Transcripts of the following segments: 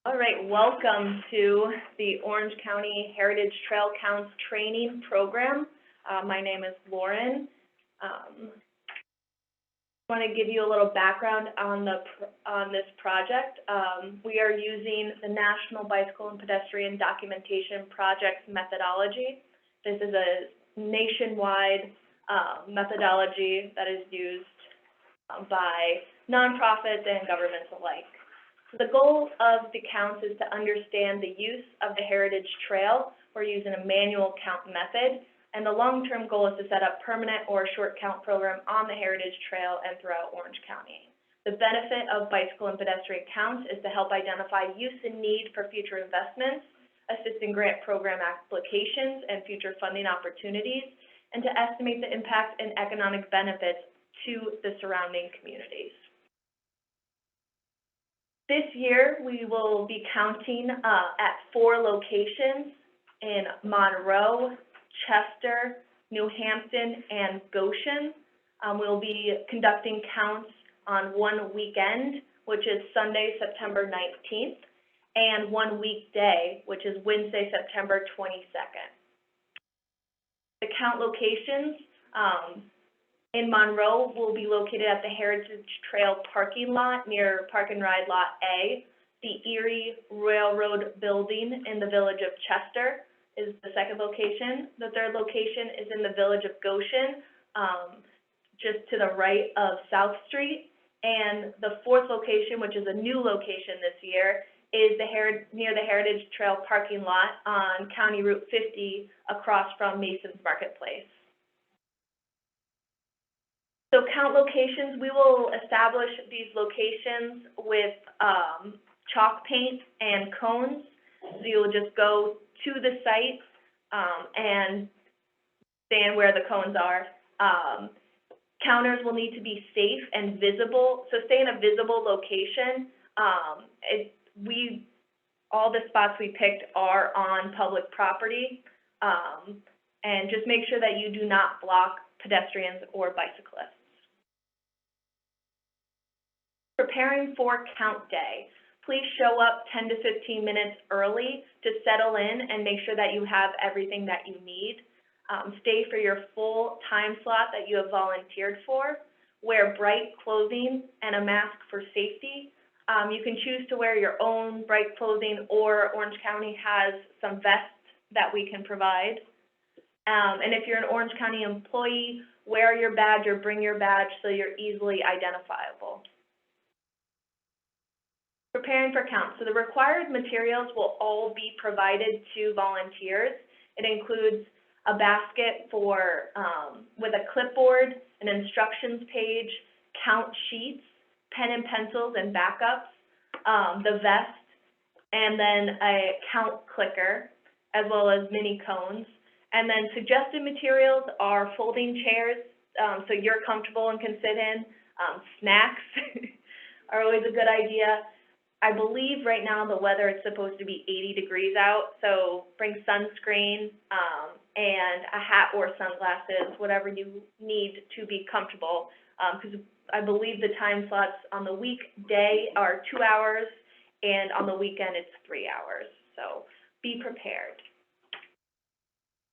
All right, welcome to the Orange County Heritage Trail Counts Training Program. My name is Lauren. I want to give you a little background on this project. We are using the National Bicycle and Pedestrian Documentation Project methodology. This is a nationwide methodology that is used by nonprofits and governments alike. So the goal of the counts is to understand the use of the heritage trail. We're using a manual count method, and the long-term goal is to set up permanent or short count program on the heritage trail and throughout Orange County. The benefit of bicycle and pedestrian counts is to help identify use and need for future investments, assist in grant program applications and future funding opportunities, and to estimate the impact and economic benefits to the surrounding communities. This year, we will be counting at 4 locations in Monroe, Chester, New Hampton, and Goshen. We'll be conducting counts on one weekend, which is Sunday, September 19th, and one weekday, which is Wednesday, September 22nd. The count locations in Monroe will be located at the Heritage Trail parking lot near Park and Ride Lot A. The Erie Railroad Building in the village of Chester is the second location. The third location is in the village of Goshen, just to the right of South Street. And the fourth location, which is a new location this year, is near the Heritage Trail parking lot on County Route 50 across from Mason's Marketplace. So count locations, we will establish these locations with chalk paint and cones. So you'll just go to the site and stand where the cones are. Counters will need to be safe and visible. So stay in a visible location. All the spots we picked are on public property. And just make sure that you do not block pedestrians or bicyclists. Preparing for count day. Please show up 10 to 15 minutes early to settle in and make sure that you have everything that you need. Stay for your full time slot that you have volunteered for. Wear bright clothing and a mask for safety. You can choose to wear your own bright clothing, or Orange County has some vests that we can provide. And if you're an Orange County employee, wear your badge or bring your badge so you're easily identifiable. Preparing for count. So the required materials will all be provided to volunteers. It includes a basket with a clipboard, an instructions page, count sheets, pen and pencils and backups, the vest, and then a count clicker, as well as mini cones. And then suggested materials are folding chairs, so you're comfortable and can sit in. Snacks are always a good idea. I believe right now the weather is supposed to be 80 degrees out, so bring sunscreen and a hat or sunglasses, whatever you need to be comfortable, because I believe the time slots on the weekday are 2 hours, and on the weekend it's 3 hours, so be prepared.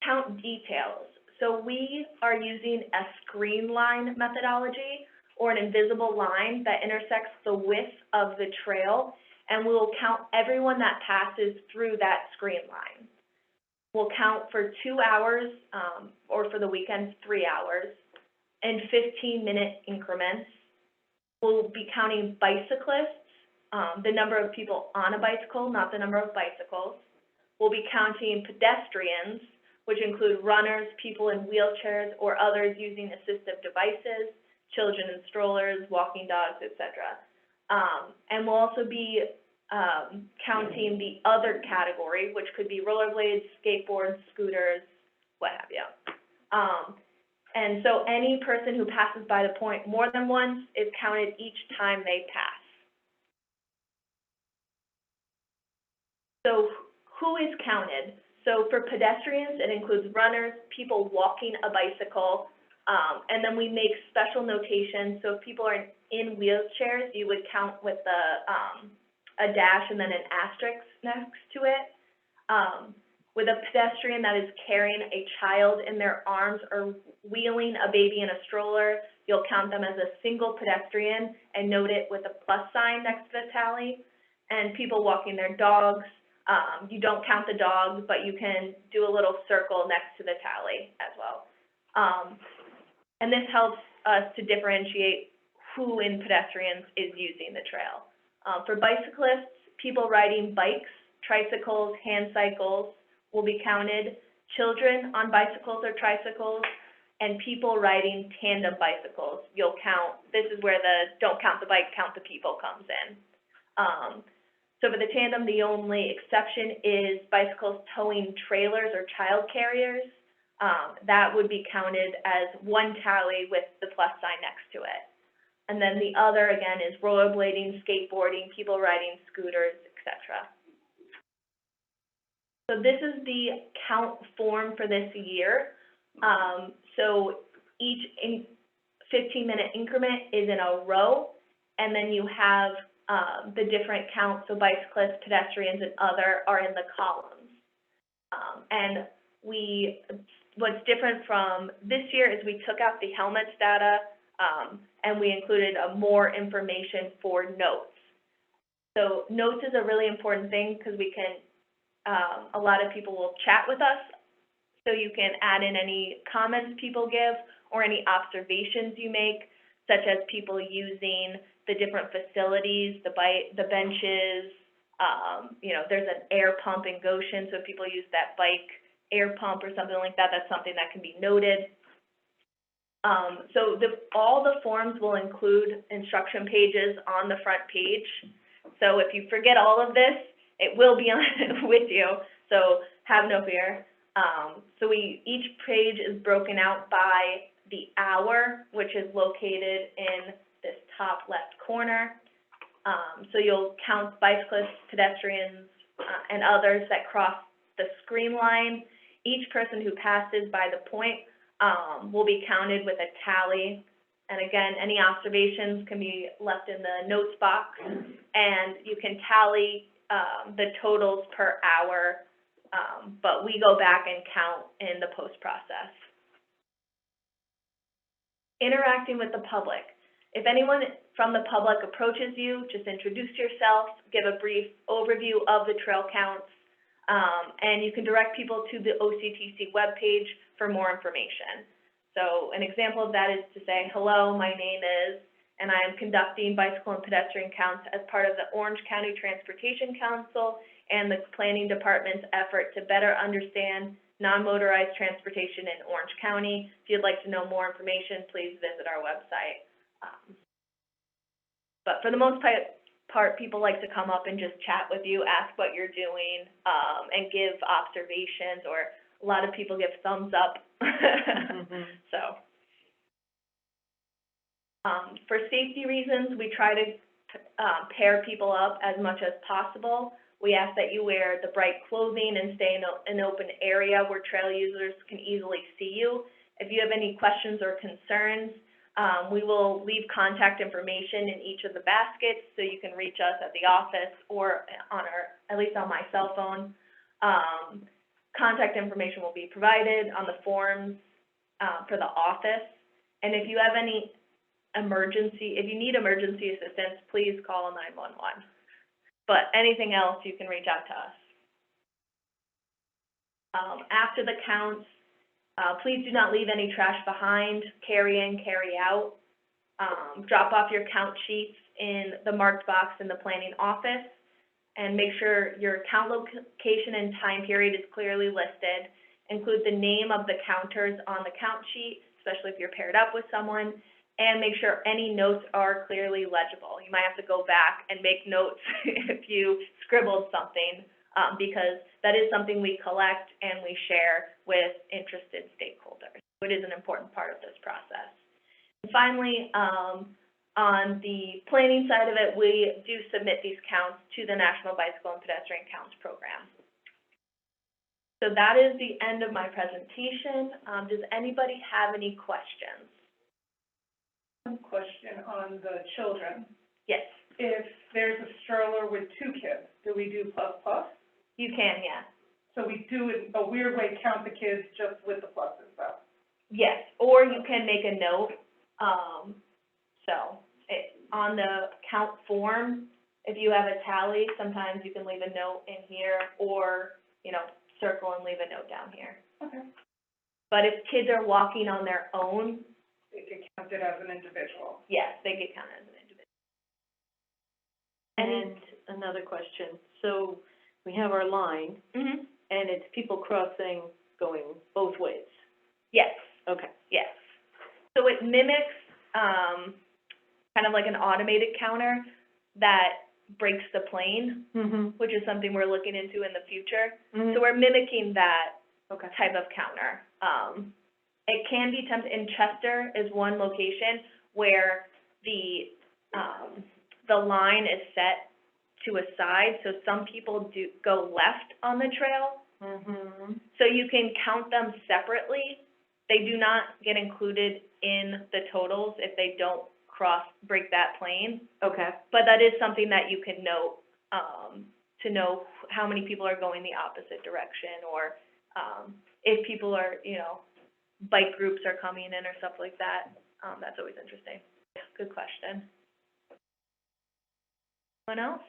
Count details. So we are using a screen line methodology, or an invisible line that intersects the width of the trail, and we will count everyone that passes through that screen line. We'll count for 2 hours, or for the weekend, 3 hours, in 15-minute increments. We'll be counting bicyclists, the number of people on a bicycle, not the number of bicycles. We'll be counting pedestrians, which include runners, people in wheelchairs, or others using assistive devices, children in strollers, walking dogs, etc. And we'll also be counting the other category, which could be rollerblades, skateboards, scooters, what have you. And so any person who passes by the point more than once is counted each time they pass. So who is counted? So for pedestrians, it includes runners, people walking a bicycle, and then we make special notations. So if people are in wheelchairs, you would count with the a dash and then an asterisk next to it. With a pedestrian that is carrying a child in their arms or wheeling a baby in a stroller, you'll count them as a single pedestrian and note it with a plus sign next to the tally. And people walking their dogs, you don't count the dog, but you can do a little circle next to the tally as well. And this helps us to differentiate who in pedestrians is using the trail. For bicyclists, people riding bikes, tricycles, hand cycles will be counted, children on bicycles or tricycles, and people riding tandem bicycles, you'll count. This is where the don't count the bike, count the people comes in. So for the tandem, the only exception is bicycles towing trailers or child carriers. That would be counted as one tally with the plus sign next to it. And then the other, again, is rollerblading, skateboarding, people riding scooters, etc. So this is the count form for this year. So each 15-minute increment is in a row, and then you have the different counts, so bicyclists, pedestrians, and other are in the columns. And what's different from this year is we took out the helmets data, and we included more information for notes. So notes is a really important thing because we can, a lot of people will chat with us, so you can add in any comments people give or any observations you make, such as people using the different facilities, the benches, you know, there's an air pump in Goshen, so if people use that bike air pump or something like that, that's something that can be noted. So all the forms will include instruction pages on the front page. So if you forget all of this, it will be on with you, so have no fear. So each page is broken out by the hour, which is located in this top left corner. So you'll count bicyclists, pedestrians, and others that cross the screen line. Each person who passes by the point will be counted with a tally. And again, any observations can be left in the notes box, and you can tally the totals per hour, but we go back and count in the post-process. Interacting with the public. If anyone from the public approaches you, just introduce yourself, give a brief overview of the trail counts, and you can direct people to the OCTC webpage for more information. So an example of that is to say, hello, my name is, and I am conducting bicycle and pedestrian counts as part of the Orange County Transportation Council and the Planning Department's effort to better understand non-motorized transportation in Orange County. If you'd like to know more information, please visit our website. But for the most part, people like to come up and just chat with you, ask what you're doing, and give observations, or a lot of people give thumbs up. So. For safety reasons, we try to pair people up as much as possible. We ask that you wear the bright clothing and stay in an open area where trail users can easily see you. If you have any questions or concerns, we will leave contact information in each of the baskets, so you can reach us at the office or on at least on my cell phone. Contact information will be provided on the forms for the office. And if you have any if you need emergency assistance, please call 911. But anything else, you can reach out to us. After the counts, please do not leave any trash behind. Carry in, carry out. Drop off your count sheets in the marked box in the planning office, and make sure your count location and time period is clearly listed. Include the name of the counters on the count sheet, especially if you're paired up with someone, and make sure any notes are clearly legible. You might have to go back and make notes if you scribbled something, because that is something we collect and we share with interested stakeholders. So it is an important part of this process. And finally, on the planning side of it, we do submit these counts to the National Bicycle and Pedestrian Counts Program. So that is the end of my presentation. Does anybody have any questions? One question on the children. Yes. If there's a stroller with 2 kids, do we do plus plus? You can, yeah. So we do it a weird way, count the kids just with the pluses though. Yes, or you can make a note, on the count form, if you have a tally, sometimes you can leave a note in here, or, circle and leave a note down here. Okay. But if kids are walking on their own, They get counted as an individual. yes, they get counted as an individual. And another question, so we have our line, Mhm. and it's people crossing going both ways. Yes. Okay. Yes. So it mimics, kind of like an automated counter that breaks the plane, Mm-hmm. which is something we're looking into in the future. Mm-hmm. So we're mimicking that Okay. type of counter. It can be tempted, in Chester is one location where the line is set to a side, so some people do go left on the trail. Mm-hmm. So you can count them separately. They do not get included in the totals if they don't break that plane. Okay. But that is something that you can note, to know how many people are going the opposite direction, or, if people are, bike groups are coming in or stuff like that. That's always interesting. Good question. Anyone else?